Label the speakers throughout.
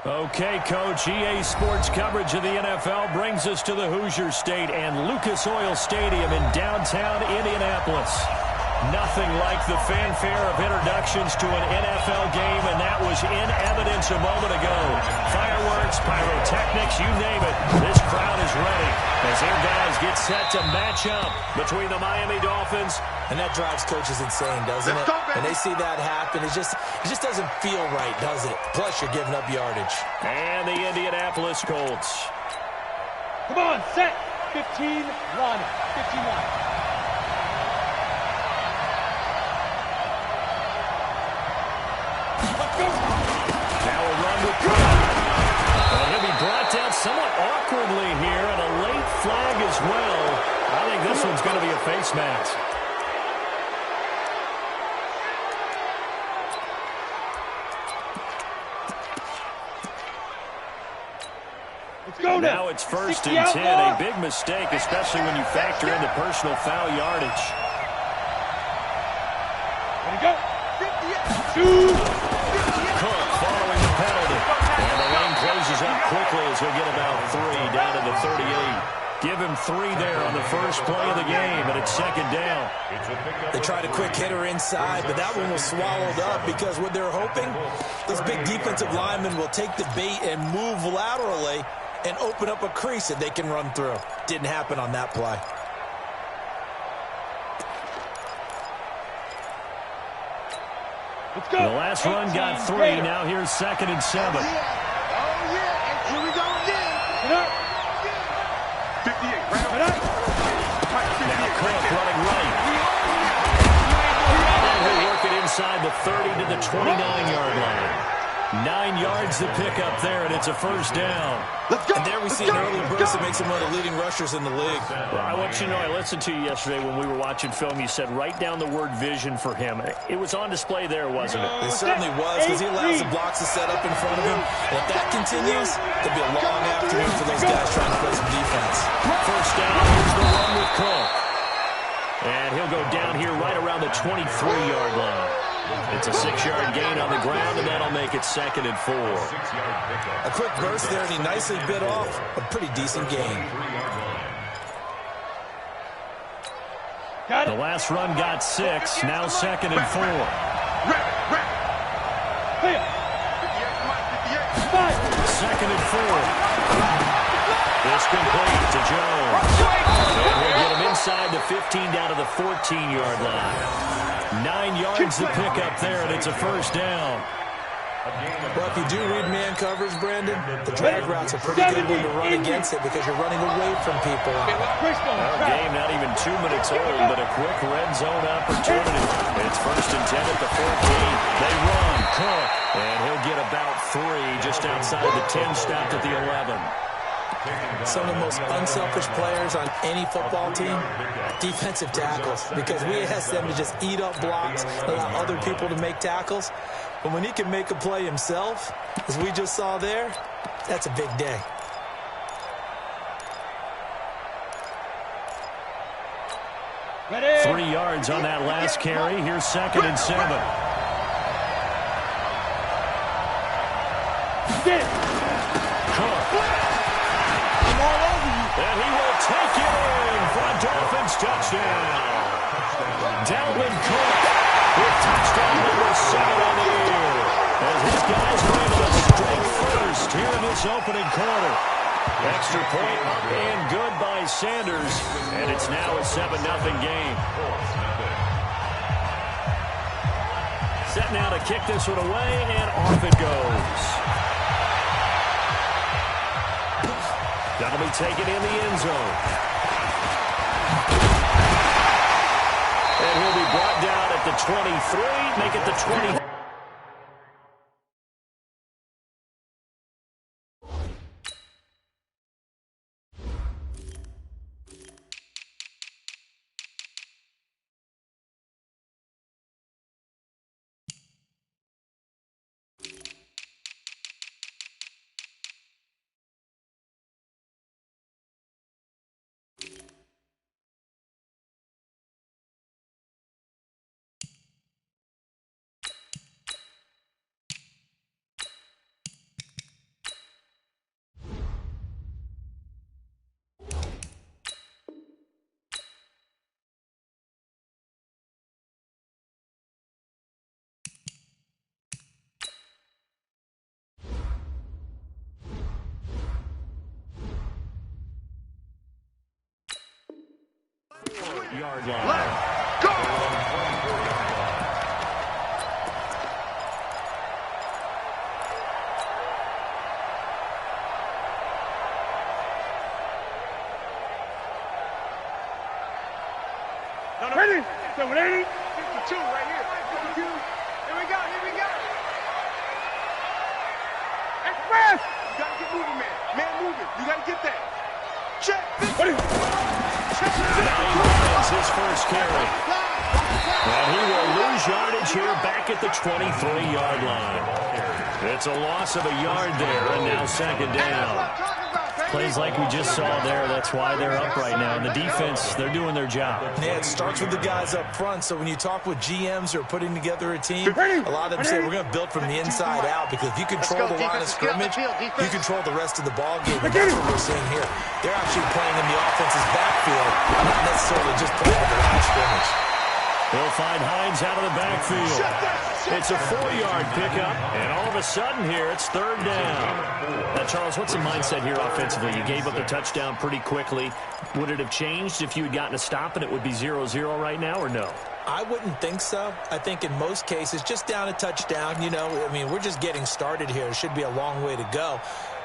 Speaker 1: Okay, Coach, EA Sports coverage of the NFL brings us to the Hoosier State and Lucas Oil Stadium in downtown Indianapolis. Nothing like the fanfare of introductions to an NFL game, and that was in evidence a moment ago. Fireworks, pyrotechnics, you name it, this crowd is ready as their guys get set to match up between the Miami Dolphins.
Speaker 2: And that drives coaches insane, doesn't it? When they see that happen, it just doesn't feel right, does it? Plus, you're giving up yardage.
Speaker 1: And the Indianapolis Colts.
Speaker 3: Come on, set. 15, run. 51.
Speaker 1: Now a run with Cook. And he'll be brought down somewhat awkwardly here, and a late flag as well. I think this one's going to be a face mask. Now it's 1st and 10. A big mistake, especially when you factor in the personal foul yardage.
Speaker 3: Ready, go. 52.
Speaker 1: Cook following the penalty. And the lane closes up quickly as he'll get about 3 down to the 38. Give him 3 there on the first play of the game, and it's 2nd down.
Speaker 2: They tried a quick hitter inside, but that one was swallowed up because what they're hoping, those big defensive linemen will take the bait and move laterally and open up a crease that they can run through. Didn't happen on that play.
Speaker 3: Let's go.
Speaker 1: The last run got 3. Now here's 2nd and 7.
Speaker 4: Oh, yeah. And here we go again.
Speaker 3: Get up.
Speaker 4: 58. Right
Speaker 3: Get up.
Speaker 1: Now Cook running right. And he'll work it inside the 30 to the 29-yard line. 9 yards to pick up there, and it's a 1st down.
Speaker 4: Let's go.
Speaker 2: And there we see an early burst that makes him one of the leading rushers in the league.
Speaker 1: Well, I want you to know, I listened to you yesterday when we were watching film. You said write down the word vision for him. It was on display there, wasn't it?
Speaker 2: It certainly was, because he allows the blocks to set up in front of him. And if that continues, there'll be a long afternoon for those guys trying to play some defense.
Speaker 1: 1st down, here's the run with Cook. And he'll go down here right around the 23-yard line. It's a 6-yard gain on the ground, and that'll make it 2nd and 4.
Speaker 2: A quick burst there, and he nicely bit off a pretty decent gain.
Speaker 1: The last run got 6, now 2nd and 4.
Speaker 3: Hey.
Speaker 1: 2nd and 4. This complete to Jones. And we'll get him inside the 15 down to the 14-yard line. 9 yards to pick up there, and it's a 1st down.
Speaker 2: Well, if you do read man coverage, Brandon, the drag route's a pretty good one to run against it because you're running away from people.
Speaker 1: Well, game not even 2 minutes old, but a quick red zone opportunity. It's 1st and 10 at the 14. They run, Cook, and he'll get about 3 just outside the 10, stopped at the 11.
Speaker 2: Some of the most unselfish players on any football team, defensive tackles, because we ask them to just eat up blocks, allow other people to make tackles. But when he can make a play himself, as we just saw there, that's a big day.
Speaker 3: Ready.
Speaker 1: 3 yards on that last carry. Here's 2nd and 7.
Speaker 3: Get it.
Speaker 1: Cook. And he will take it in for a Dolphins touchdown. Dalvin Cook with touchdown number 7 on the year. As his guys are able to strike first here in this opening quarter. Extra point and good by Sanders. And it's now a 7-0 game. Set now to kick this one away, and off it goes. That'll be taken in the end zone. And he'll be brought down at the 23, make it the 20. 4-yard line.
Speaker 4: Let's go!
Speaker 3: Ready? 780.
Speaker 4: 52 right here. 52. Here we go. Here we go.
Speaker 3: Express.
Speaker 4: You gotta get moving, man. Man moving. You gotta get that. Check.
Speaker 3: Ready?
Speaker 1: Now he wins his first carry. And he will lose yardage here back at the 23-yard line. It's a loss of a yard there, and now second down. Plays like we just saw there. That's why they're up right now. And the defense, they're doing their job.
Speaker 2: Yeah, it starts with the guys up front. So when you talk with GMs who are putting together a team, a lot of them say we're going to build from the inside out, because if you control the line of scrimmage, you control the rest of the ball game. And that's what we're seeing here. They're actually playing in the offense's backfield, not necessarily just playing with the line of scrimmage.
Speaker 1: They'll find Hines out of the backfield. It's a 4-yard pickup, and all of a sudden here, it's third down. Now, Charles, what's the mindset here offensively? You gave up the touchdown pretty quickly. Would it have changed if you had gotten a stop and it would be 0-0 right now, or no?
Speaker 2: I wouldn't think so. I think in most cases, just down a touchdown, you know, I mean, we're just getting started here. It should be a long way to go.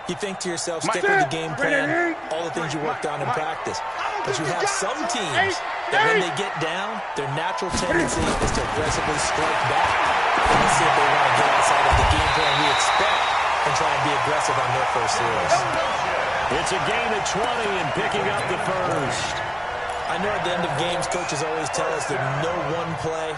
Speaker 2: You think to yourself, stick with the game plan, all the things you worked on in practice. But you have some teams that when they get down, their natural tendency is to aggressively strike back. And let's see if they want to get outside of the game plan we expect and try and be aggressive on their first series.
Speaker 1: It's a gain of 20 and picking up the first.
Speaker 2: I know at the end of games, coaches always tell us that no one play,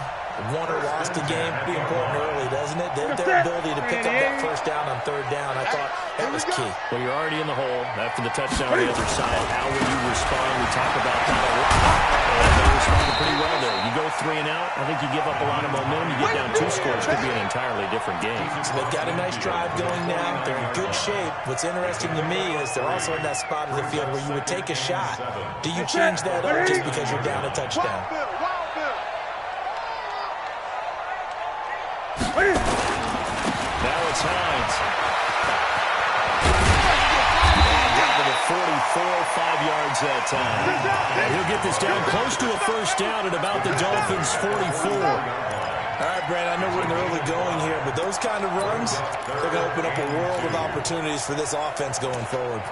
Speaker 2: won or lost a game, be important early, doesn't it? Their ability to pick up that first down on third down, I thought that was key.
Speaker 1: Well, you're already in the hole after the touchdown on the other side. How will you respond? We talk about that a lot. And they responded pretty well there. You go 3 and out, I think you give up a lot of momentum. You get down 2 scores, could be an entirely different game.
Speaker 2: So they've got a nice drive going now. They're in good shape. What's interesting to me is they're also in that spot of the field where you would take a shot. Do you change that up just because you're down a touchdown?
Speaker 1: Now it's Hines. Got to the 44, 5 yards that time. And he'll get this down close to a first down at about the Dolphins' 44.
Speaker 2: All right, Brad, I know we're in the early going here, but those kind of runs, they're going to open up a world of opportunities for this offense going forward.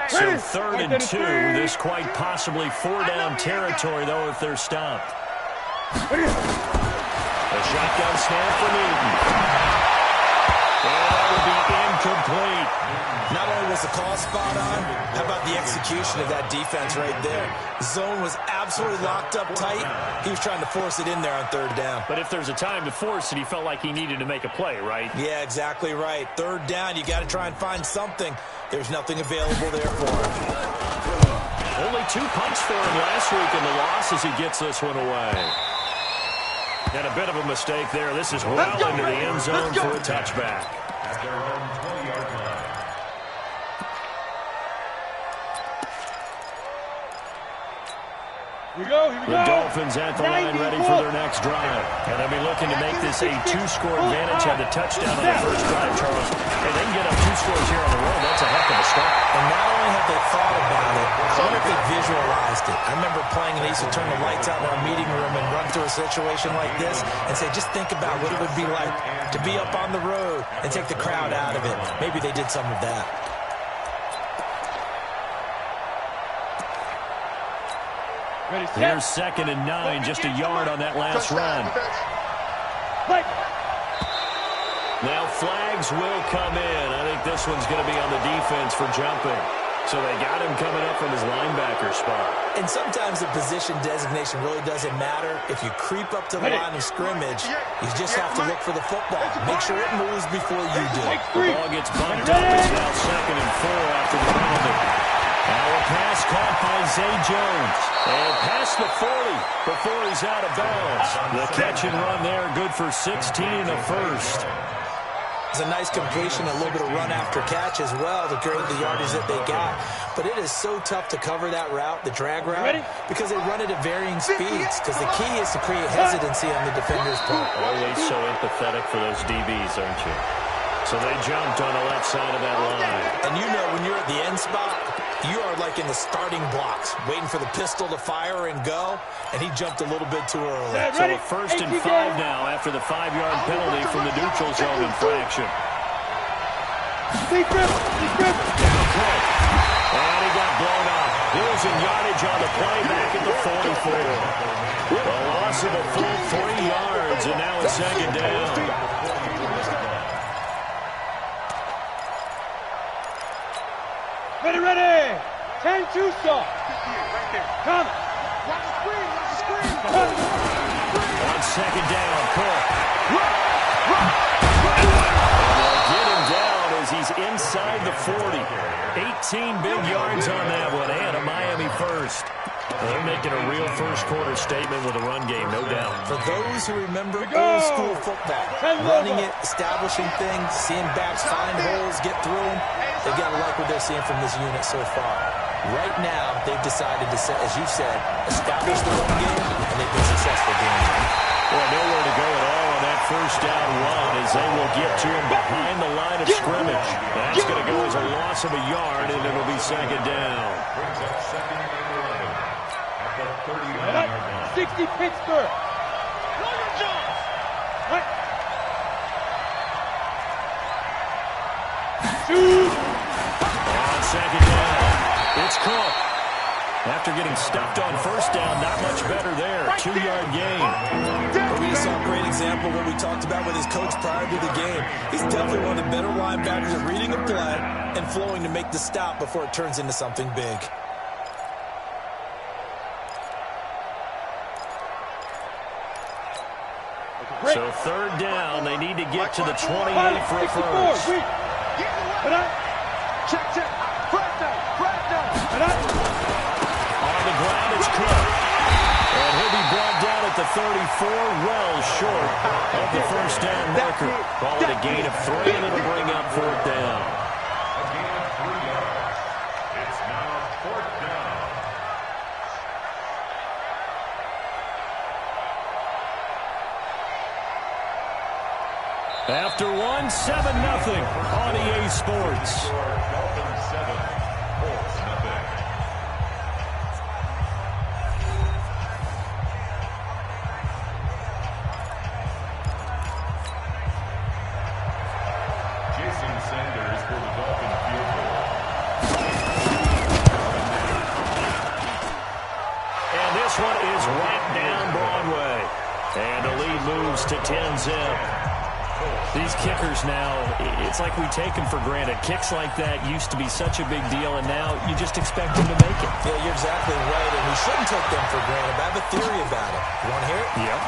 Speaker 1: So 3rd and 2. This quite possibly 4-down territory, though, if they're stopped. A shotgun snap for Newton. And that would be incomplete.
Speaker 2: Not only was the call spot on, how about the execution of that defense right there? The zone was absolutely locked up tight. He was trying to force it in there on 3rd down.
Speaker 1: But if there's a time to force it, he felt like he needed to make a play, right?
Speaker 2: Yeah, exactly right. 3rd down, you got to try and find something. There's nothing available there for him.
Speaker 1: Only 2 punts for him last week in the loss as he gets this one away. And a bit of a mistake there. This is well into the end zone for a touchback.
Speaker 3: Here we go.
Speaker 1: The Dolphins at the line ready for their next drive. And they'll be looking to make this a 2-score advantage. Had the touchdown on the first drive, Charles. And they can get up 2 scores here on the road. That's a heck of a start.
Speaker 2: And not only have they thought about it, I wonder if they visualized it. I remember playing and they used to turn the lights out in our meeting room and run through a situation like this and say, just think about what it would be like to be up on the road and take the crowd out of it. Maybe they did some of that.
Speaker 1: Here's 2nd and 9, just a yard on that last run. Now flags will come in. I think this one's going to be on the defense for jumping. So they got him coming up from his linebacker spot.
Speaker 2: And sometimes the position designation really doesn't matter. If you creep up to the line of scrimmage, you just have to look for the football. Make sure it moves before you do.
Speaker 1: The ball gets bumped up. It's now 2nd and 4 after the penalty. Now a pass caught by Zay Jones. And past the 40 before he's out of bounds. The catch and run there, good for 16 and a first.
Speaker 2: It's a nice completion, a little bit of run after catch as well to create the yardage that they got. But it is so tough to cover that route, the drag route, because they run it at varying speeds. Because the key is to create hesitancy on the defender's part.
Speaker 1: Always so empathetic for those DBs, aren't you? So they jumped on the left side of that line.
Speaker 2: And you know when you're at the end spot, you are like in the starting blocks, waiting for the pistol to fire and go, and he jumped a little bit too early.
Speaker 1: So a 1st and 5 now after the 5-yard penalty from the neutral zone infraction.
Speaker 3: Deep grip.
Speaker 1: Down quick. And he got blown up. Losing yardage on the play back at the 44. A loss of a full 3 yards, and now it's 2nd down.
Speaker 3: Ready. 10-2 stop. Come.
Speaker 1: On 2nd down, Cook. Get him down as he's inside the 40. 18 big yards on that one, and a Miami first. They're making a real first-quarter statement with a run game, no doubt.
Speaker 2: For those who remember old-school football, running it, establishing things, seeing backs find holes, get through them, they got to like what they're seeing from this unit so far. Right now, they've decided to, as you said, establish the run game, and they've been successful doing it.
Speaker 1: Well, nowhere to go at all on that first down run as they will get to him behind the line of scrimmage. That's going to go as a loss of a yard, and it'll be 2nd down.
Speaker 3: 60 Pittsburgh. Shoot.
Speaker 1: On 2nd down, it's Cook. After getting stuffed on 1st down, not much better there. 2-yard gain.
Speaker 2: We just saw a great example of what we talked about with his coach prior to the game. He's definitely one of the better linebackers at reading a play and flowing to make the stop before it turns into something big.
Speaker 1: So 3rd down, they need to get to the 28 for a first.
Speaker 3: Check.
Speaker 1: On the ground, it's Cook. And he'll be brought down at the 34, well short of the 1st down marker. Call it a gain of 3, and it'll bring up 4th down.
Speaker 5: It's now 4th down.
Speaker 1: After 1, 7-0 on EA Sports.
Speaker 5: Dolphins 7, Colts nothing. Jason Sanders for the Dolphins field goal.
Speaker 1: And this one is right down Broadway. And the lead moves to 10-zip. These kickers now, it's like we take them for granted. Kicks like that used to be such a big deal, and now you just expect them to make it.
Speaker 2: Yeah, you're exactly right, and we shouldn't take them for granted. But I have a theory about it. You want to hear it?
Speaker 1: Yep.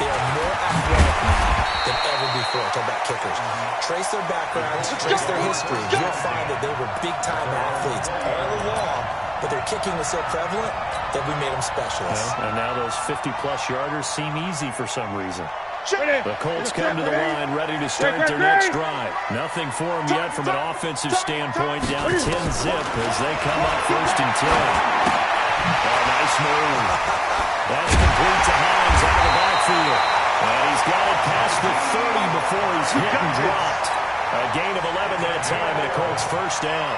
Speaker 2: They are more athletic now than ever before. Talk about kickers. Trace their backgrounds, trace their history. You'll find that they were big-time athletes all along, but their kicking was so prevalent that we made them specialists.
Speaker 1: Well, and now those 50-plus yarders seem easy for some reason. The Colts come to the line, ready to start their next drive. Nothing for them yet from an offensive standpoint, down 10-zip as they come up 1st and 10. Oh, nice move. That's complete to Hines out of the backfield. And he's got it past the 30 before he's hit and dropped. A gain of 11 that time, and a Colts 1st down.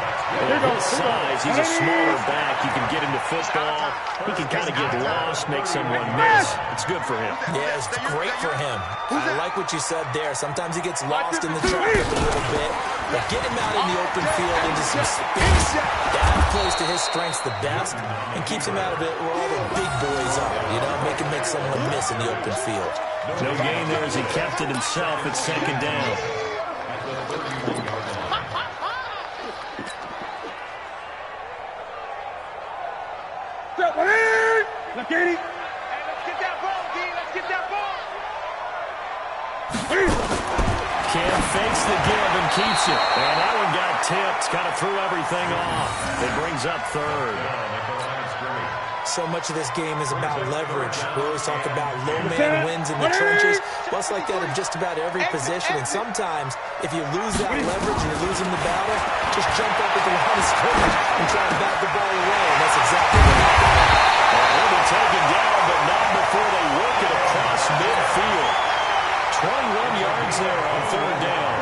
Speaker 1: At his size, he's a smaller back. You can get into football. He can kind of get lost, make someone miss. It's good for him.
Speaker 2: Yeah, it's great for him. I like what you said there. Sometimes he gets lost in the traffic a little bit, but get him out in the open field into some space. That plays to his strengths the best and keeps him out of it where all the big boys are, make him make someone miss in the open field.
Speaker 1: No gain there as he kept it himself at 2nd down.
Speaker 3: Let's get it.
Speaker 4: Hey, let's get that ball, D. Let's get that ball.
Speaker 1: Cam fakes the give and keeps it. And that one got tipped. Kind of threw everything off. It brings up 3rd.
Speaker 2: So much of this game is about leverage. We always talk about low man wins in the trenches. Well, it's like that in just about every position. And sometimes, if you lose that leverage and you're losing the battle, just jump up at the line of scrimmage and try and bat the ball away. And that's exactly what happened.
Speaker 1: They'll be taken down, but not before they work it across midfield. 21 yards there on third down.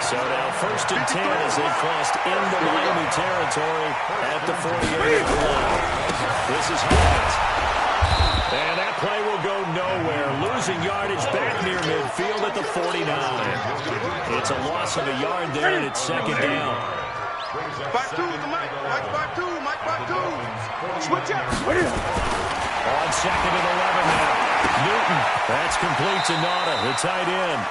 Speaker 1: So now 1st and 10 as they crossed into Miami territory at the 48-yard line. This is Hines. And that play will go nowhere. Losing yardage back near midfield at the 49. It's a loss of a yard there, and it's 2nd down.
Speaker 4: Back two, Mike. Back two. Switch up.
Speaker 1: On 2nd and 11 now. Newton. That's complete to Nauta, the tight end.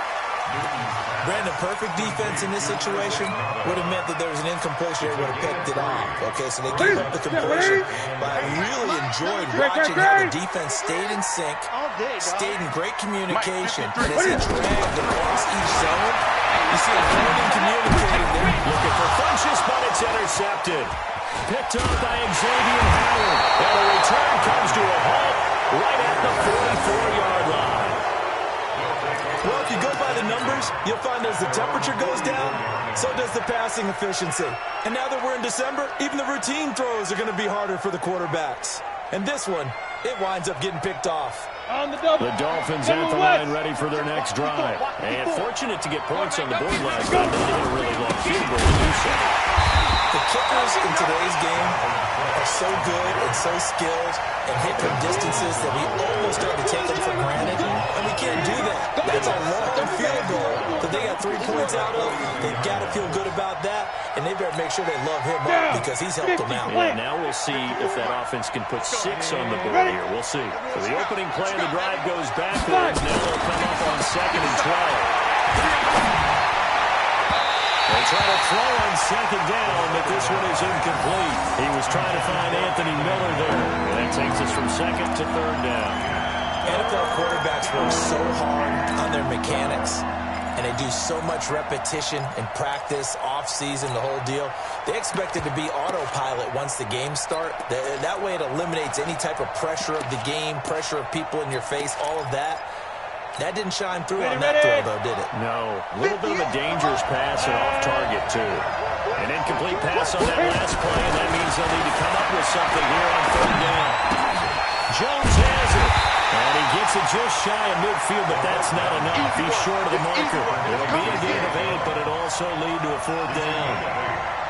Speaker 2: Brandon, perfect defense in this situation would have meant that there was an incompletion. They would have picked it off. Okay, so they gave up the completion. But I really enjoyed watching how the defense stayed in sync, stayed in great communication. And as they dragged across each zone, you see a holding communicating there.
Speaker 1: Looking for Funchess, but it's intercepted. Picked up by Xavier Howard. And the return comes to a halt right at the 44-yard line.
Speaker 2: Well, if you go by the numbers, you'll find as the temperature goes down, so does the passing efficiency. And now that we're in December, even the routine throws are going to be harder for the quarterbacks. And this one, it winds up getting picked off.
Speaker 1: The Dolphins at the line ready for their next drive. And fortunate to get points on the board last night. They hit a really long field goal to do so.
Speaker 2: The kickers in today's game are so good and so skilled and hit from distances that we almost start to take them for granted. And we can't do that. That's a long field goal that they got 3 points out of. They've got to feel good about that, and they better make sure they love him up because he's helped them out.
Speaker 1: Yeah, now we'll see if that offense can put 6 on the board here. We'll see. So the opening play of the drive goes backwards. Now they'll come up on 2nd and 12. They try to throw on 2nd down, but this one is incomplete. He was trying to find Anthony Miller there. And that takes us from 2nd to 3rd down.
Speaker 2: NFL quarterbacks work so hard on their mechanics, and they do so much repetition and practice, off-season, the whole deal. They expect it to be autopilot once the games start. That way it eliminates any type of pressure of the game, pressure of people in your face, all of that. That didn't shine through on that throw, though, did it?
Speaker 1: No. A little bit of a dangerous pass and off target, too. An incomplete pass on that last play, and that means they'll need to come up with something here on 3rd down. Jones has it. And he gets it just shy of midfield, but that's not enough. He's short of the marker. It'll be a gain of 8, but it'll also lead to a 4th down.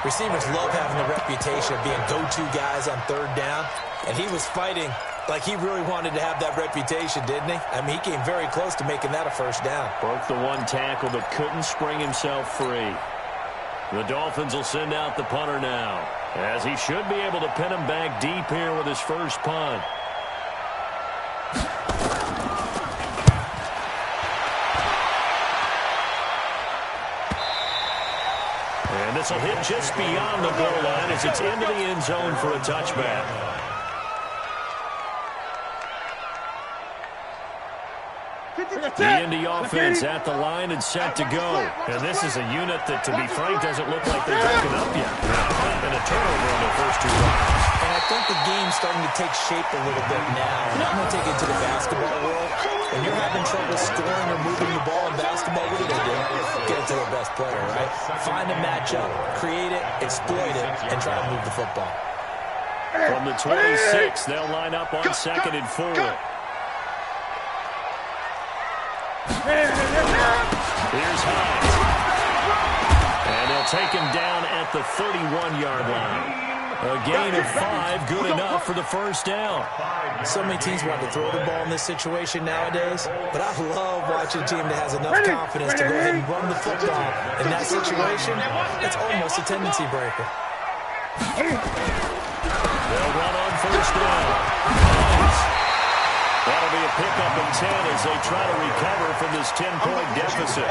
Speaker 2: Receivers love having the reputation of being go-to guys on 3rd down, and he was fighting like he really wanted to have that reputation, didn't he? I mean, he came very close to making that a 1st down.
Speaker 1: Broke the one tackle, but couldn't spring himself free. The Dolphins will send out the punter now, as he should be able to pin him back deep here with his first punt. And this will hit just beyond the goal line as it's into the end zone for a touchback. The Indy offense at the line and set to go. And this is a unit that, to be frank, doesn't look like they've broken up yet. And a turnover on their first 2 drives.
Speaker 2: And I think the game's starting to take shape a little bit now. And I'm going to take it to the basketball world. When you're having trouble scoring or moving the ball in basketball, what do? Get it to their best player, right? Find a matchup, create it, exploit it, and try to move the football.
Speaker 1: From the 26, they'll line up on 2nd and 4. Here's Hines. And they'll take him down at the 31-yard line. A gain of 5, good enough for the 1st down.
Speaker 2: So many teams want to throw the ball in this situation nowadays, but I love watching a team that has enough confidence to go ahead and run the football. In that situation, it's almost a tendency breaker.
Speaker 1: They'll run on 1st down. That'll be a pickup of 10 as they try to recover from this 10-point deficit.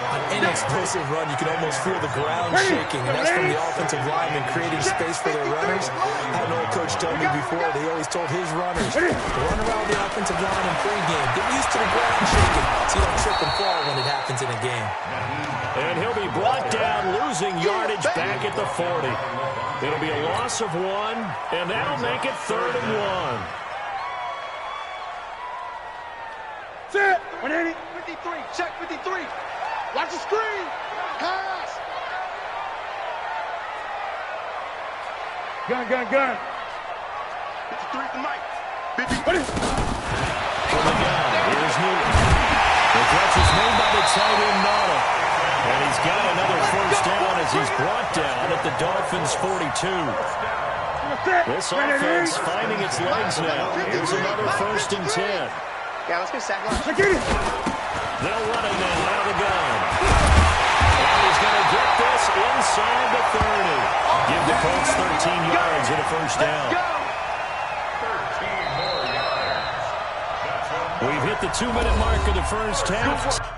Speaker 2: On any explosive run, you can almost feel the ground shaking, and that's from the offensive linemen creating space for their runners. I had an old coach tell me before, they always told his runners, run around the offensive line in pregame. Get used to the ground shaking so you don't trip and fall when it happens in a game.
Speaker 1: And he'll be brought down, losing yardage back at the 40. It'll be a loss of 1, and that'll make it 3rd and 1.
Speaker 3: Set. 180.
Speaker 4: 53. Check 53. Watch the screen. Pass.
Speaker 3: Gun.
Speaker 4: 53 to Mike. 50.
Speaker 3: What is?
Speaker 1: From the gun, here's Newton. The catch is made by the tight end, Nada. And he's got another first down as he's brought down at the Dolphins' 42. This offense finding its legs now. Here's another 1st and 10.
Speaker 6: Yeah, let's go sack line.
Speaker 1: They'll run it now out of the gun. And he's going to get this inside the 30. Give the Colts 13 yards and a first down.
Speaker 5: 13 more yards.
Speaker 1: We've hit the 2-minute mark of the first half.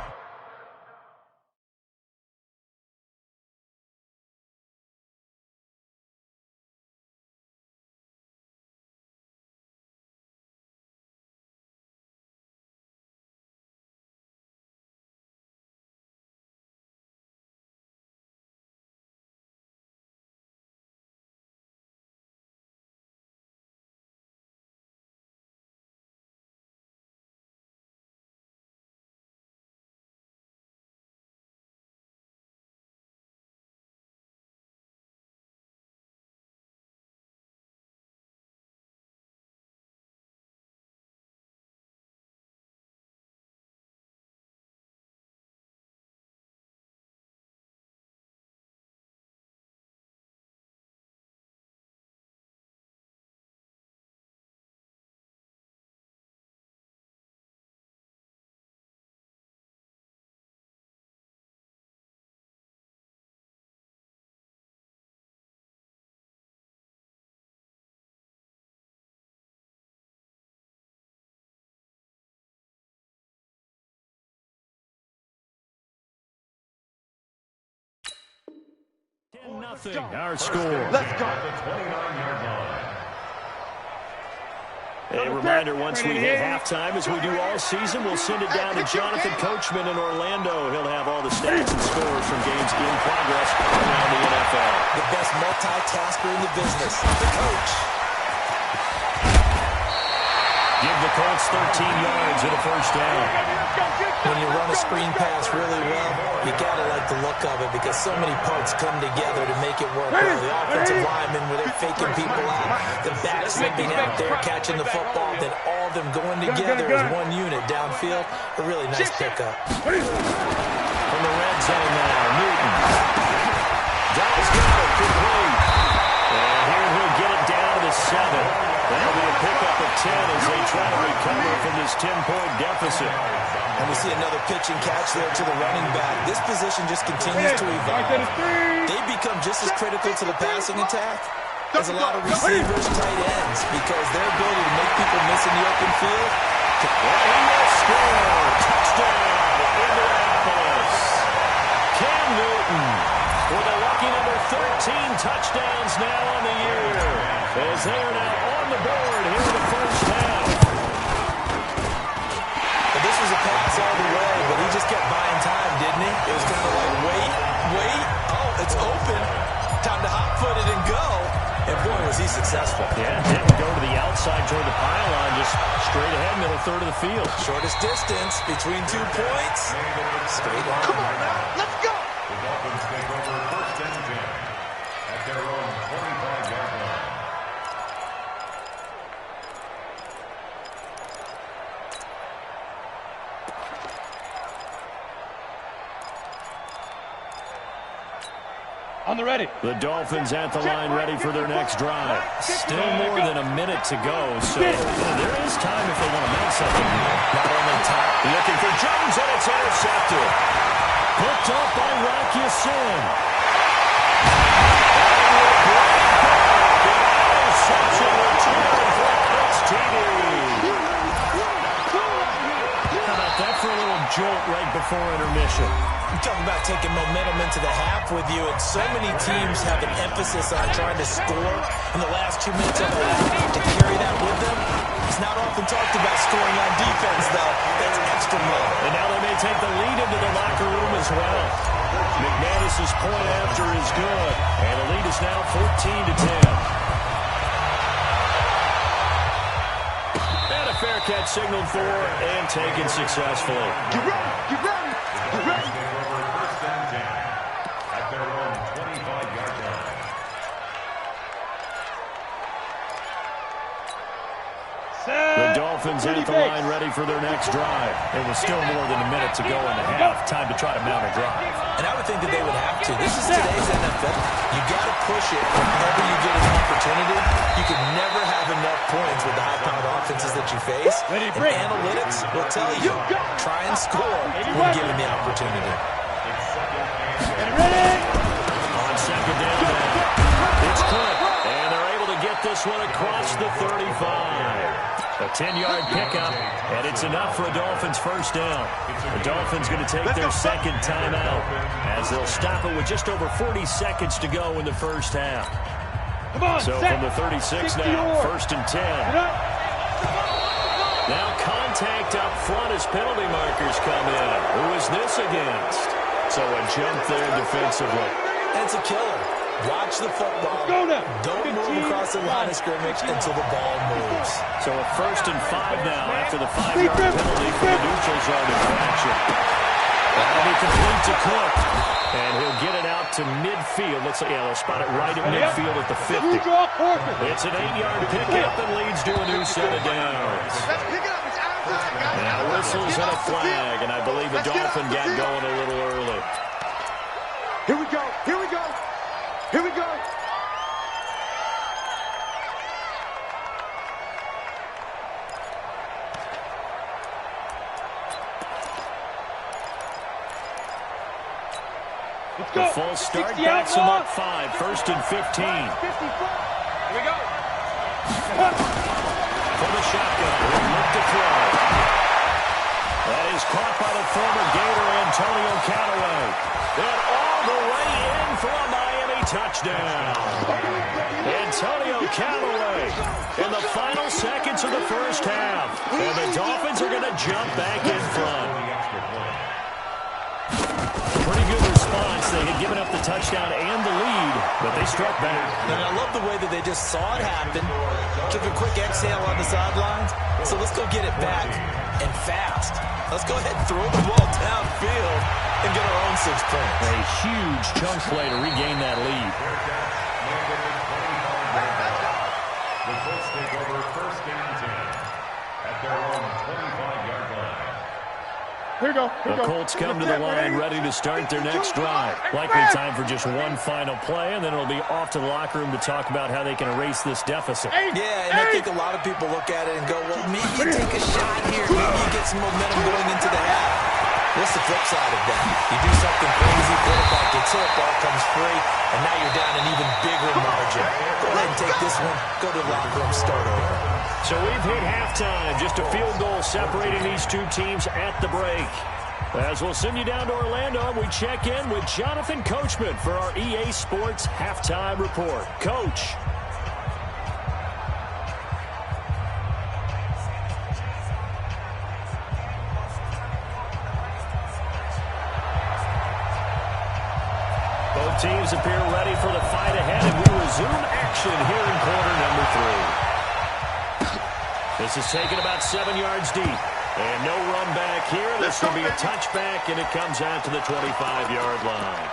Speaker 1: Nothing. Our score.
Speaker 4: Let's go.
Speaker 5: The 29-yard line.
Speaker 1: A reminder, once we hit halftime, as we do all season, we'll send it down to Jonathan Coachman in Orlando. He'll have all the stats and scores from games in progress around the NFL.
Speaker 2: The best multitasker in the business, the coach.
Speaker 1: Give the Colts 13 yards and a first down.
Speaker 2: When you run a screen pass really well, you gotta like the look of it because so many parts come together to make it work well. The offensive linemen where they're faking people out, the backs limping out there catching the football, then all of them going together as one unit downfield. A really nice pickup.
Speaker 1: From the red zone now, Newton. Dallas got it, complete. And here he'll get it down to the 7. That'll be a pickup of 10 as they try to recover from this 10-point deficit.
Speaker 2: And we see another pitch and catch there to the running back. This position just continues to evolve. They become just as critical to the passing attack as a lot of receivers, tight ends, because their ability to make people miss in the open field.
Speaker 1: And he will score. Touchdown, Indianapolis. Cam Newton with a lucky number 13 touchdowns now on the year, as they are now on the board here in the first half.
Speaker 2: But this was a pass all the way, but he just kept buying time, didn't he? It was kind of like, wait, oh, it's open. Time to hot-foot it and go. And boy, was he successful.
Speaker 1: Yeah, didn't go to the outside toward the pylon, just straight ahead, middle third of the field.
Speaker 2: Shortest distance between 2 points. Straight line.
Speaker 4: Come on now. Let's go.
Speaker 5: The Dolphins take over 1st and 10 at their own 25-yard line.
Speaker 3: On the ready.
Speaker 1: The Dolphins at the line ready for their next drive. Still more than a minute to go, so there is time if they want to make something here.
Speaker 2: Not only time.
Speaker 1: Looking for Jones, and it's intercepted. Picked up by Rock Ya-Sin. Interception return for Colts TD. How about that for a little jolt right before intermission?
Speaker 2: I'm talking about taking momentum into the half with you, and so many teams have an emphasis on trying to score in the last 2 minutes of the half to carry that with them. It's not often talked about scoring on defense, though. That's extra level.
Speaker 1: And now they may take the lead into the locker room as well. McManus's point after is good, and the lead is now 14-10. And a fair catch signaled for and taken successfully.
Speaker 4: Get ready, get ready, get ready.
Speaker 5: First and 10 at their own 25-yard line.
Speaker 1: The Dolphins at the line ready for their next drive. It was still more than a minute to go in the half. Time to try to mount a drive.
Speaker 2: And I would think that they would have to. This is today's NFL. You got to push it whenever you get an opportunity. You can never have enough points with the high-powered offenses that you face. And analytics will tell you, try and score when given the opportunity.
Speaker 1: On second down now, it's Cook. And they're able to get this one across the 35. A 10-yard pickup, and it's enough for a Dolphins first down. The Dolphins going to take their second timeout as they'll stop it with just over 40 seconds to go in the first half. So from the 36 now, first and 10. Now contact up front as penalty markers come in. Who is this against? So a jump there defensively.
Speaker 2: That's a killer. Watch the football. Don't move across the line of scrimmage until the ball moves.
Speaker 1: So a first and 5 now after the 5-yard penalty for the neutral zone infraction. That'll be complete to Cook. And he'll get it out to midfield. Let's see, they'll spot it right at midfield at the 50. It's an 8-yard pickup and leads to a new set of downs.
Speaker 4: Let's pick it up. It's outside, guys.
Speaker 1: Now whistles and a flag, and I believe the Dolphin got going a little early.
Speaker 4: Here we go. Here we go. Here we go.
Speaker 1: The full start backs him up 5, first and 15.
Speaker 4: Here we go.
Speaker 1: For the shotgun, he'll look to throw. That is caught by the former Gator Antonio Callaway. And all the way in for a Miami touchdown. Antonio Callaway in the final seconds of the first half. And the Dolphins are going to jump back in front. Pretty good response. They had given up the touchdown and the lead, but they struck back.
Speaker 2: And I love the way that they just saw it happen, took a quick exhale on the sidelines. So let's go get it back and fast. Let's go ahead and throw the ball downfield and get our own 6 points.
Speaker 1: A huge chunk play to regain that lead.
Speaker 5: The Colts take over first and 10 at their own 25-yard line.
Speaker 3: Here we go.
Speaker 1: The Colts come to the line ready to start their next drive. Likely time for just one final play, and then it'll be off to the locker room to talk about how they can erase this deficit.
Speaker 2: Yeah, and I think a lot of people look at it and go, well, maybe you take a shot here. Maybe you get some momentum going into the half. What's the flip side of that? You do something crazy, quarterback gets hit, ball comes free, and now you're down an even bigger margin. Go ahead and take this one, go to the locker room, start over.
Speaker 1: So we've hit halftime. Just a field goal separating these two teams at the break. As we'll send you down to Orlando, we check in with Jonathan Coachman for our EA Sports Halftime Report. Coach. Both teams appear ready for the fight ahead, and we resume action here in quarter number 3. This is taken about 7 yards deep. And no run back here. This will be a touchback, and it comes out to the 25-yard line.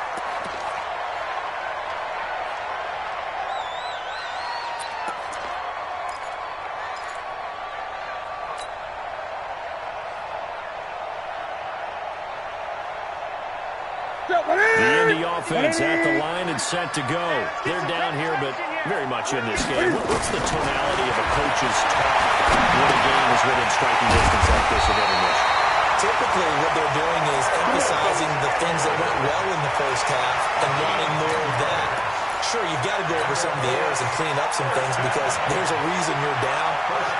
Speaker 1: The Indy offense at the line and set to go. They're down here, but very much in this game. What's the tonality of a coach's talk when a game is within striking distance like this of intermission?
Speaker 2: Typically, what they're doing is emphasizing the things that went well in the first half and wanting more of that. Sure, you've got to go over some of the errors and clean up some things because there's a reason you're down.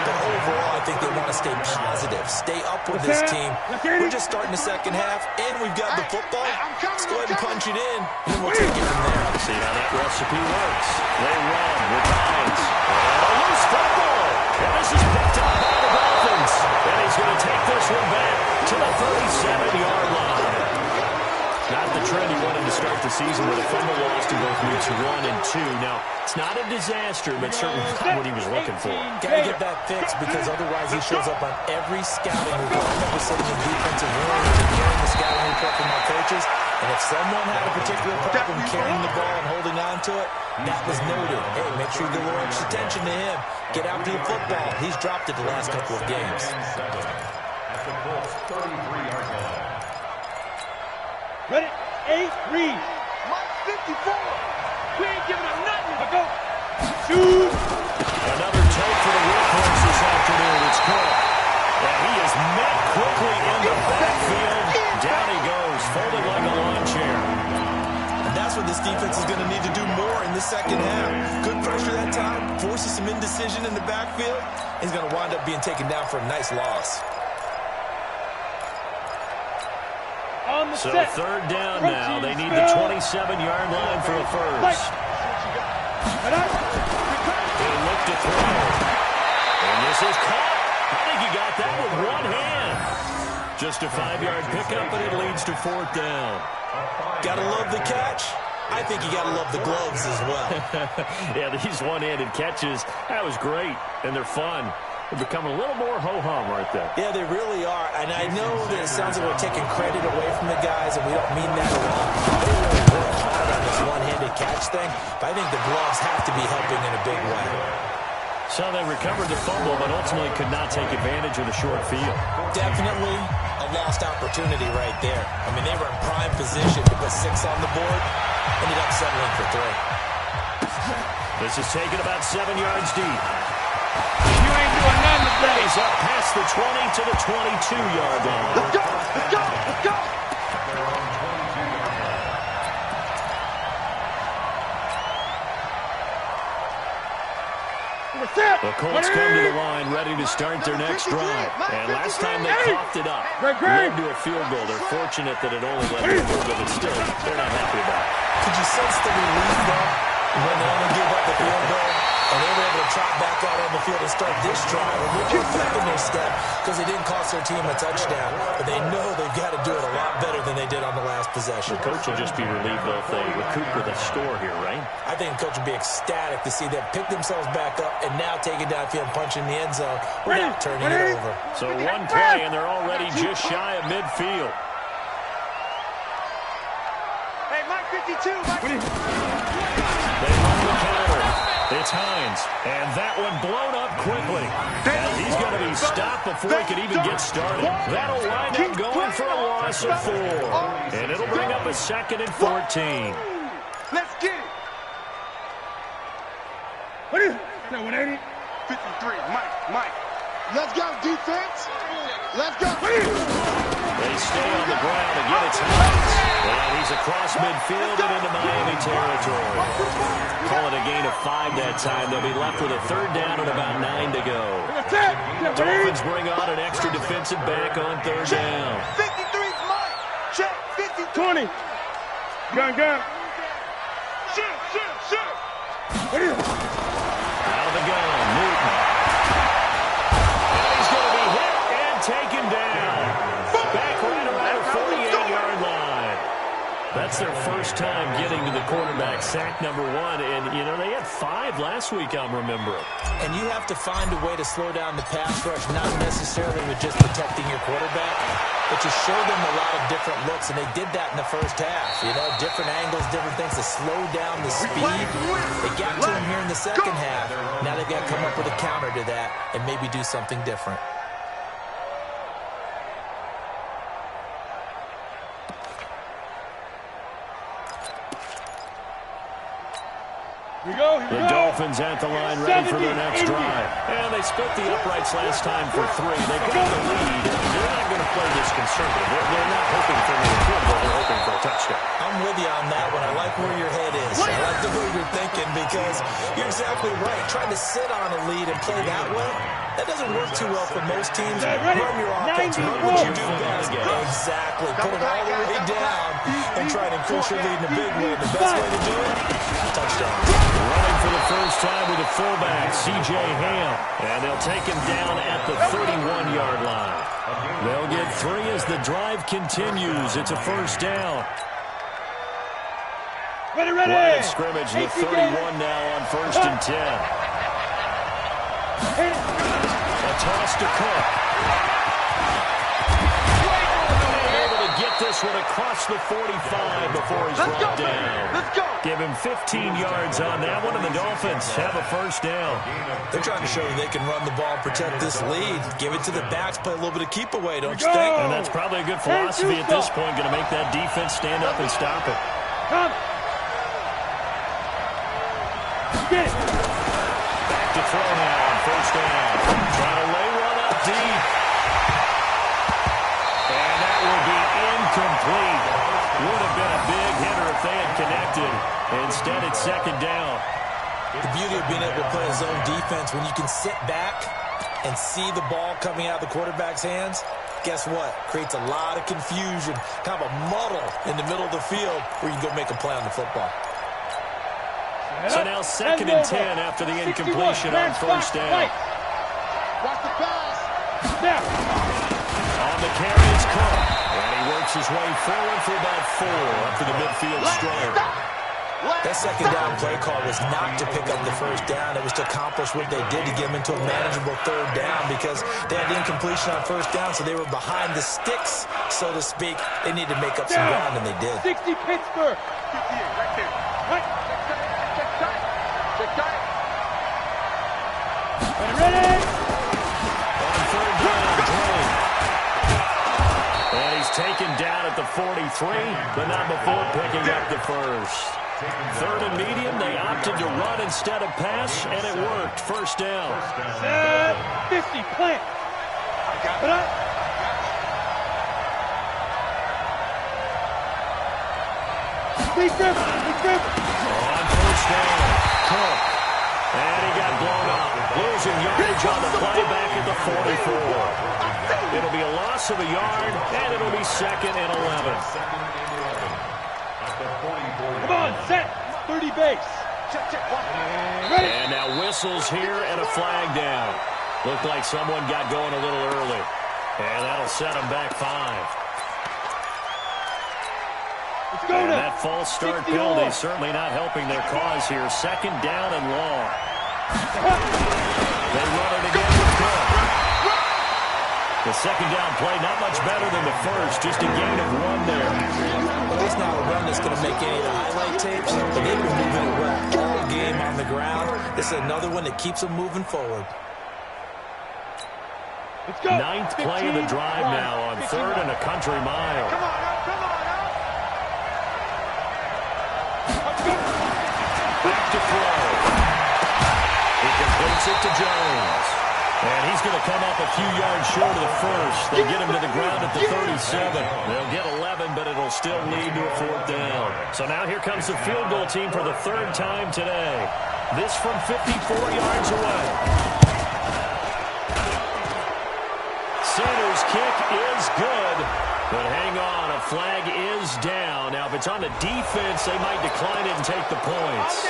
Speaker 2: But overall, I think they want to stay positive, stay up with this team. We're just starting the second half, and we've got the football. Let's go ahead and punch it in, and then we'll take it from there.
Speaker 1: See how that recipe works. They run with Hines. And a loose football. And this is picked up by the Dolphins. And he's going to take this one back to the 37-yard line. Not the trend he wanted to start the season with a fumble loss in both weeks 1 and 2. Now, it's not a disaster, but certainly not what he was looking for.
Speaker 2: Got to get that fixed because otherwise he shows up on every scouting report. I remember sitting in defensive rooms and hearing the scouting report from my coaches, and if someone had a particular problem carrying the ball and holding on to it, that was noted. Hey, make sure you give a little extra attention to him. Get after the football. He's dropped it the last couple of games.
Speaker 5: At the Colts 33-yard line.
Speaker 3: Ready? 8, read.
Speaker 4: Mike 54.
Speaker 3: We ain't giving him nothing. Go. Shoot.
Speaker 1: Another take for the Workhorse this afternoon. It's caught. And he is met quickly in the backfield. Down he goes, folded like a lawn chair.
Speaker 2: And that's what this defense is going to need to do more in the second half. Good pressure that time, forces some indecision in the backfield. He's going to wind up being taken down for a nice loss.
Speaker 1: So third down now. They need the 27-yard line for a first. He looked to throw. And this is caught. I think he got that with one hand. Just a 5-yard pickup, and it leads to fourth down.
Speaker 2: Gotta love the catch. I think you gotta love the gloves as well.
Speaker 1: Yeah, these one-handed catches, that was great, and they're fun. They're becoming a little more ho-hum, aren't they?
Speaker 2: Yeah, they really are. And I know that it sounds like we're taking credit away from the guys, and we don't mean that at all. They really work hard on this one-handed catch thing, but I think the gloves have to be helping in a big way.
Speaker 1: So they recovered the fumble, but ultimately could not take advantage of the short field.
Speaker 2: Definitely a lost opportunity right there. I mean, they were in prime position to put 6 on the board, ended up settling for 3.
Speaker 1: This is taken about 7 yards deep.
Speaker 3: You ain't doing nothing today.
Speaker 1: He's up past the 20 to the 22-yard line.
Speaker 4: Let's go. Let's go. Let's go.
Speaker 1: The Colts come to the line ready to start their next drive. And last time they coughed it up, led to a field goal. They're fortunate that it only led to a field goal, but still, they're not happy about it.
Speaker 2: Could you sense the relief there when they only gave up the field goal? And they were able to trot back out on the field and start this drive. A little back in their step because they didn't cost their team a touchdown. But they know they've got to do it a lot better than they did on the last possession.
Speaker 1: The coach will just be relieved though if they recoup with a score here, right?
Speaker 2: I think the coach will be ecstatic to see them pick themselves back up and now take it downfield and punch in the end zone without turning it over.
Speaker 1: So one play and they're already just shy of midfield.
Speaker 4: Hey, Mike 52.
Speaker 1: They run the counter. It's Hines, and that one blown up quickly. And he's going to be stopped before he can even get started. That'll wind up going for a loss of 4. And it'll bring up a 2nd and 14.
Speaker 4: Let's get it.
Speaker 3: What is it? No, 180.
Speaker 4: 53. Mike. Let's go, defense. Let's go.
Speaker 1: They stay on the ground. Again, it's Hines. And he's across midfield and into Miami territory. Call it a gain of 5 that time. They'll be left with a third down and about 9 to go. Dolphins bring on an extra defensive back on third down.
Speaker 4: 53's Mike. Check. 53.
Speaker 3: 20. Gun.
Speaker 4: Shoot.
Speaker 1: Out of the gun, Newton. And he's going to be hit and taken down. Back right around the 48-yard line. That's their first time getting to the quarterback, sack number 1. And, you know, they had 5 last week, I'm remembering.
Speaker 2: And you have to find a way to slow down the pass rush, not necessarily with just protecting your quarterback, but you show them a lot of different looks, and they did that in the first half. You know, different angles, different things to slow down the speed. They got to him here in the second half. Now they've got to come up with a counter to that and maybe do something different.
Speaker 1: The Dolphins at the line ready for their next drive. And they split the uprights last time for 3. They've got the lead. They're not going to play this conservative. They're not hoping for another field goal. They're hoping for a touchdown.
Speaker 2: I'm with you on that one. I like where your head is. I like the way you're thinking because you're exactly right. Trying to sit on a lead and play that way, that doesn't work too well for most teams. Run your offense. Run what you do best. Exactly. Put it all the way down and try to increase your lead in a big way. The best way to do it, touchdown.
Speaker 1: Running for the first time with a fullback, C.J. Ham. And they'll take him down at the 31-yard line. They'll get 3 as the drive continues. It's a first down.
Speaker 3: Ready.
Speaker 1: Line of scrimmage, the 31 now on 1st and 10. A toss to Cook. Able to get this one across the 45 before he's brought down.
Speaker 4: Let's go.
Speaker 1: Give him 15 yards on that one, and the Dolphins have a first down.
Speaker 2: They're trying to show that they can run the ball and protect this lead. Give it to the backs, play a little bit of keep away, don't you think?
Speaker 1: And that's probably a good philosophy at this point, going to make that defense stand up and stop it.
Speaker 3: Come. Get it.
Speaker 1: Back to throw now on first down. Trying to lay one up deep. And that will be incomplete. Would have been a big hitter if they had connected. Instead, it's second down.
Speaker 2: The beauty of being able to play a zone defense, when you can sit back and see the ball coming out of the quarterback's hands, guess what? Creates a lot of confusion, kind of a muddle in the middle of the field where you can go make a play on the football.
Speaker 1: So now 2nd and 10 after the incompletion on first down.
Speaker 4: Watch the pass.
Speaker 3: Now.
Speaker 1: On the carry, it's Cook. And he works his way forward for about 4 up to the midfield stripe.
Speaker 2: That second down play call was not to pick up the first down. It was to accomplish what they did to get them into a manageable 3rd down because they had the incompletion on first down, so they were behind the sticks, so to speak. They needed to make up some ground, and they did.
Speaker 3: 60 Pittsburgh.
Speaker 4: Right there.
Speaker 3: Right.
Speaker 4: Check tight. Check tight.
Speaker 3: Ready.
Speaker 1: On 3rd down, Drake. And he's taken down at the 43, but not before picking up the first. 3rd and medium, they opted to run instead of pass, and it worked. First down.
Speaker 3: 50, plant. Put up. Please,
Speaker 1: On first down, Cook. And he got blown up. Losing yardage on the play back at the 44. It'll be a loss of a yard, and it'll be 2nd and 11.
Speaker 3: Come on, set. 30 base. Ready.
Speaker 1: And now whistles here and a flag down. Looked like someone got going a little early. And that'll set them back 5.
Speaker 3: Let's go
Speaker 1: And
Speaker 3: now.
Speaker 1: that false start
Speaker 3: 60
Speaker 1: penalty
Speaker 3: all.
Speaker 1: certainly not helping their cause here. 2nd down and long. They run it again with Cook. The 2nd down play, not much better than the first, just a gain of 1 there.
Speaker 2: Well, this not a run that's going to make any of the highlight tapes, but they've been moving it well all game on the ground. This is another one that keeps them moving forward.
Speaker 3: Let's go.
Speaker 1: 9th play of the drive now on 3rd and a country mile.
Speaker 4: Come on up. Come on up.
Speaker 1: Back to throw. He completes it to Jones. And he's going to come up a few yards short of the first. They get him to the ground at the 37. They'll get 11, but it'll still lead to a 4th down. So now here comes the field goal team for the 3rd time today. This from 54 yards away. Center's kick is good. But hang on, a flag is down. Now, if it's on the defense, they might decline it and take the points.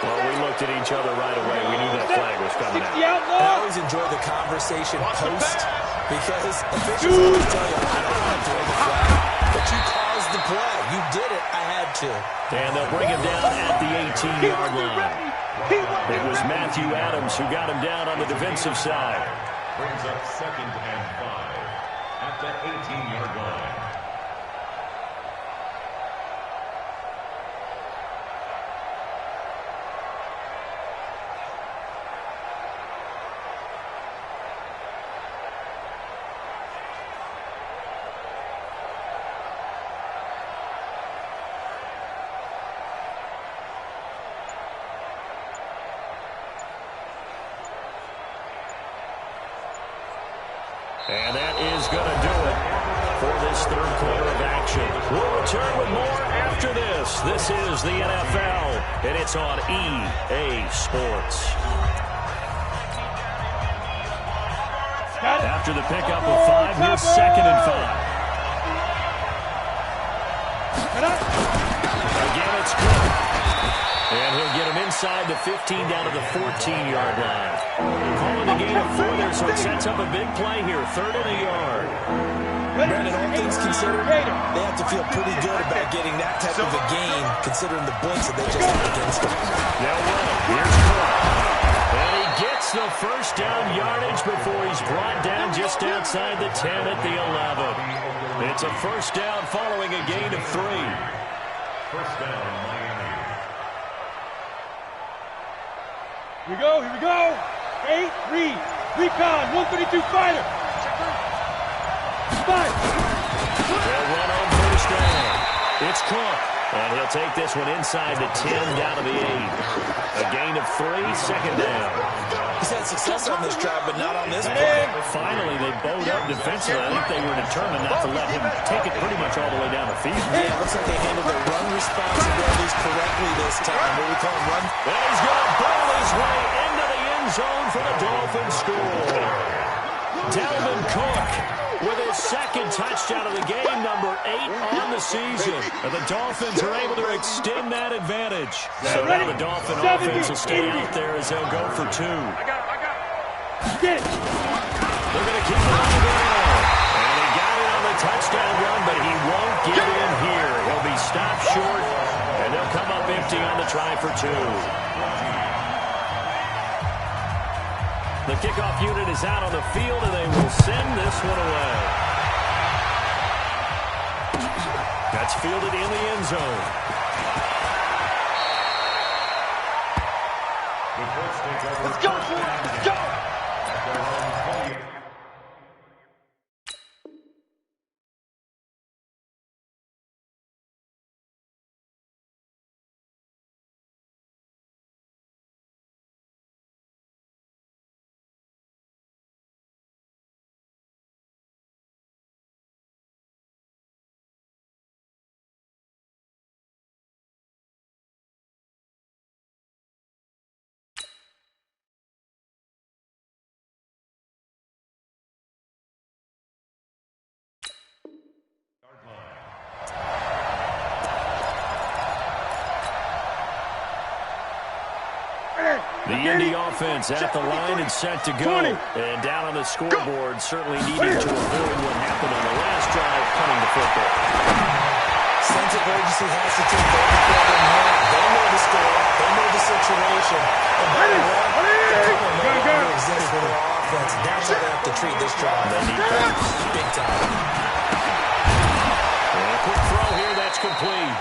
Speaker 1: Well, we looked at each other right away. We knew that flag was coming out.
Speaker 3: 60 out
Speaker 2: And I
Speaker 3: now.
Speaker 2: always enjoy the conversation post because officials always tell you, I don't want to throw the flag, but you caused the play. You did it. I had to.
Speaker 1: And they'll bring him down at the 18-yard line. It was Matthew Adams who got him down on the defensive side.
Speaker 5: Brings up 2nd and 5 at the 18-yard line.
Speaker 1: And that is going to do it for this 3rd quarter of action. We'll return with more after this. This is the NFL, and it's on EA Sports. After the pickup of 5, here's 2nd and 5. Again, it's Cook. And he'll get him inside inside the 15 down to the 14-yard line. Calling the gain of 4 there, so it sets up a big play here. 3rd and a yard.
Speaker 2: Brandon, all things considered, they have to feel pretty good about getting that type of a gain, considering the blitz that they just had against them.
Speaker 1: They'll run it. Here's Cook. And he gets the first down yardage before he's brought down just outside the 10 at the 11. It's a first down following a gain of 3.
Speaker 5: First down, Miami.
Speaker 3: Here we go, here we go. 8, read. Recon, 132 fighter. 5.
Speaker 1: They'll run on first down. It's Cook. And he'll take this one inside the 10 down to the 8. A gain of 3, 2nd down.
Speaker 2: He's had success on this drive, but not on this play.
Speaker 1: Finally, they bowed up defensively. I think they were determined not to let him take it pretty much all the way down the field.
Speaker 2: Yeah, it looks like they handled their run responsibilities correctly this time. What do we call them, run?
Speaker 1: And he's going to ball his way into the end zone for the Dolphins score. Dalvin Cook with his 2nd touchdown of the game, number 8 on the season. And the Dolphins are able to extend that advantage. So now the Dolphin offense will stay out there as they'll go for 2.
Speaker 3: I got it. Get it.
Speaker 1: They're going to keep it on the ground. And he got it on the touchdown run, but he won't get in here. He'll be stopped short, and they'll come up empty on the try for 2. The kickoff unit is out on the field, and they will send this one away. That's fielded in the end zone.
Speaker 4: Let's go, let's go!
Speaker 1: The Indy offense at the line and set to go. And down on the scoreboard, certainly needing to avoid what happened on the last drive, punting the football.
Speaker 2: Sense of urgency has to take over from here. They know the score. They know the situation. And by the way, the cover no longer exists for their offense. That's how they have to treat this drive.
Speaker 1: They need points.
Speaker 2: Big time.
Speaker 1: And a quick throw here, that's complete.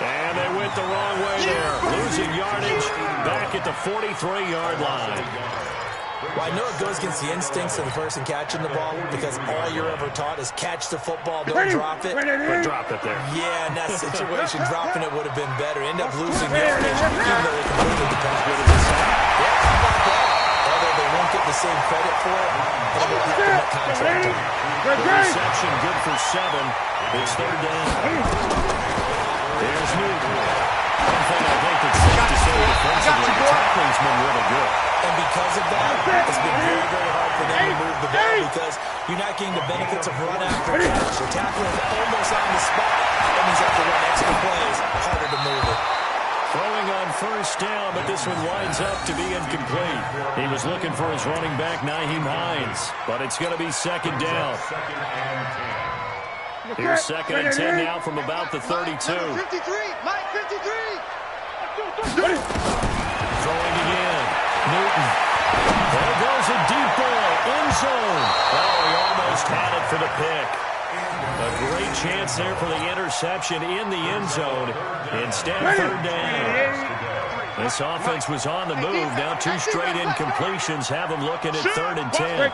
Speaker 1: And they went the wrong way there. Losing yardage back at the 43-yard line.
Speaker 2: Well, I know it goes against the instincts of the person catching the ball because all you're ever taught is catch the football, don't drop it.
Speaker 1: But drop it there.
Speaker 2: Yeah, in that situation, dropping it would have been better. End up losing yardage, even though they completely depends on the side. Yeah, how about that? Although they won't get the same credit for it, and it won't have to make contract on it.
Speaker 1: The reception good for 7. It's 3rd down. There's Newton. One thing I think it's safe to say defensively, the tackling's been really good.
Speaker 2: And because of that, it's been very, very hard for them to move the ball because you're not getting the benefits of run after catch. You're tackling almost on the spot. That means you have to run extra plays, harder to move it.
Speaker 1: Throwing on first down, but this one winds up to be incomplete. He was looking for his running back, Nyheim Hines, but it's going to be 2nd down. Here's 2nd and 10 now from about the 32.
Speaker 4: 53, Mike 53.
Speaker 1: Throwing again. Newton. There goes a deep ball. End zone. Oh, he almost had it for the pick. A great chance there for the interception in the end zone. Instead, 3rd down. This offense was on the move. Now 2 straight incompletions have them looking at 3rd and 10.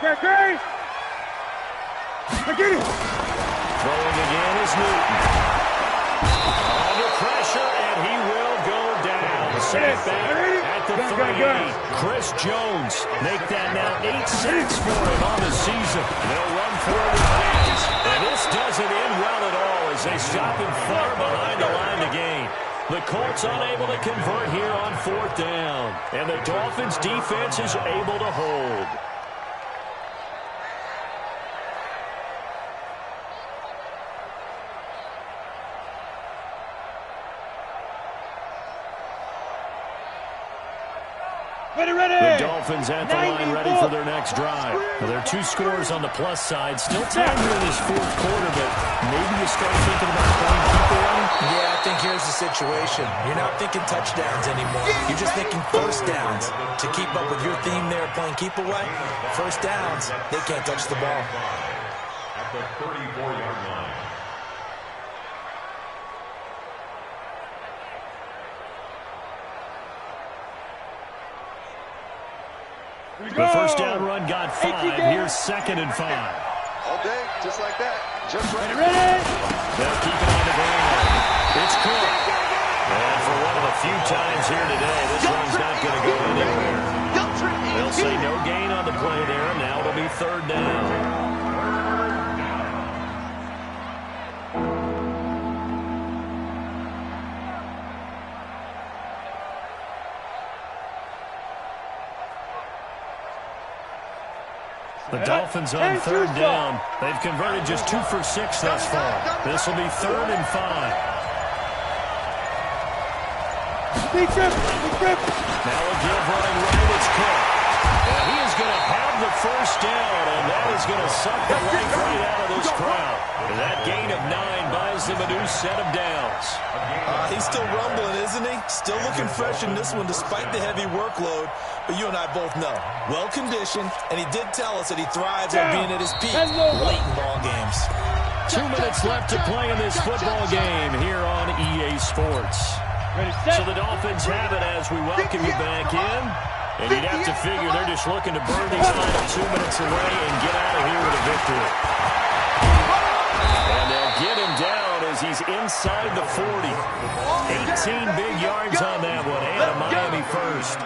Speaker 1: Throwing again is Newton. Under pressure, and he will go down. Safe back at the 3. Chris Jones make that now 8 sacks for him on the season. They'll run for it with hands. And this doesn't end well at all as they stop him far behind the line to gain. The Colts unable to convert here on 4th down. And the Dolphins defense is able to hold. The Dolphins at the line ready for their next drive. Now, there are 2 scores on the plus side. Still time here in this 4th quarter, but maybe you start thinking about playing keep away?
Speaker 2: Yeah, I think here's the situation. You're not thinking touchdowns anymore. You're just thinking first downs. To keep up with your theme there, playing keep away, first downs, they can't touch the ball.
Speaker 5: At the 34-yard line.
Speaker 1: The first down run got 5. Here's 2nd and 5.
Speaker 4: All day, just like that. Just right.
Speaker 1: They'll keep it on the ground. It's Cook. And for one of the few times here today, this one's not going to go anywhere. They'll say no gain on the play there. Now it'll be 3rd down. The Dolphins on 3rd down. They've converted just 2 for 6 thus far. This will be 3rd and 5. Now a give running right. It's Cook. And he is going to have the first down, and that is going to suck the life right out of this crowd. And that gain of 9 buys him a new set of downs.
Speaker 2: He's still rumbling, isn't he? Still looking fresh in this one despite the heavy workload. But you and I both know, well-conditioned, and he did tell us that he thrives on being at his peak late in ball games.
Speaker 1: 2 minutes left to play in this football game here on EA Sports. So the Dolphins have it as we welcome you back in. And you'd have to figure they're just looking to burn these final 2 minutes away and get out of here with a victory. And they'll get him down as he's inside the 40. 18 big yards on that one, and a Miami first.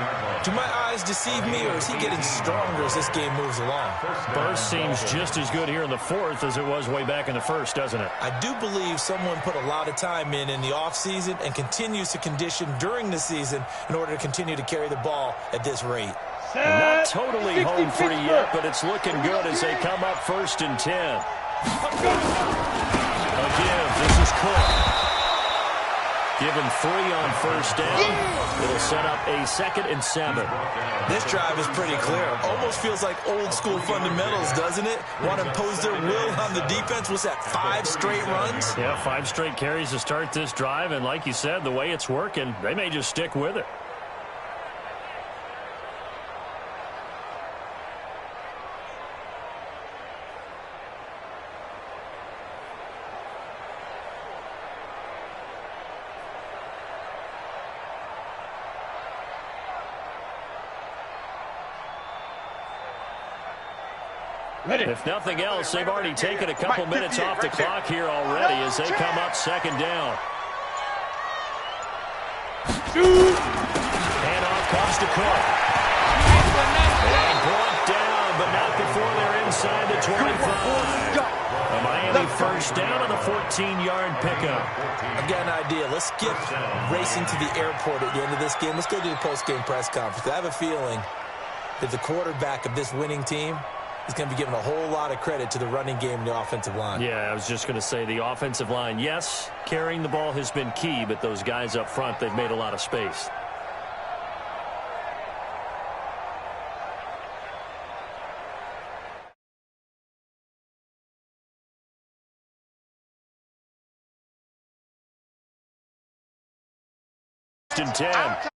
Speaker 2: Do my eyes deceive me, or is he getting stronger as this game moves along?
Speaker 1: Burst seems just as good here in the 4th as it was way back in the 1st, doesn't it?
Speaker 2: I do believe someone put a lot of time in the offseason and continues to condition during the season in order to continue to carry the ball at this rate.
Speaker 1: Not totally home free yet, but it's looking good as they come up 1st and 10. Again, this is Cook. Give him 3 on first down. It'll set up a 2nd and 7.
Speaker 2: This drive is pretty clear. Almost feels like old school fundamentals, doesn't it? Want to impose their will on the defense. What's that, 5 straight runs?
Speaker 1: Yeah, 5 straight carries to start this drive. And like you said, the way it's working, they may just stick with it. If nothing else, they've already taken a couple minutes off the clock here already as they come up 2nd down. Handoff comes to Cook. And brought down, but not before they're inside the 25. A Miami first down on the 14-yard pickup.
Speaker 2: I've got an idea. Let's skip racing to the airport at the end of this game. Let's go do the post-game press conference. I have a feeling that the quarterback of this winning team is going to be given a whole lot of credit to the running game and the offensive line.
Speaker 1: Yeah, I was just going to say the offensive line, yes, carrying the ball has been key, but those guys up front, they've made a lot of space. And 10.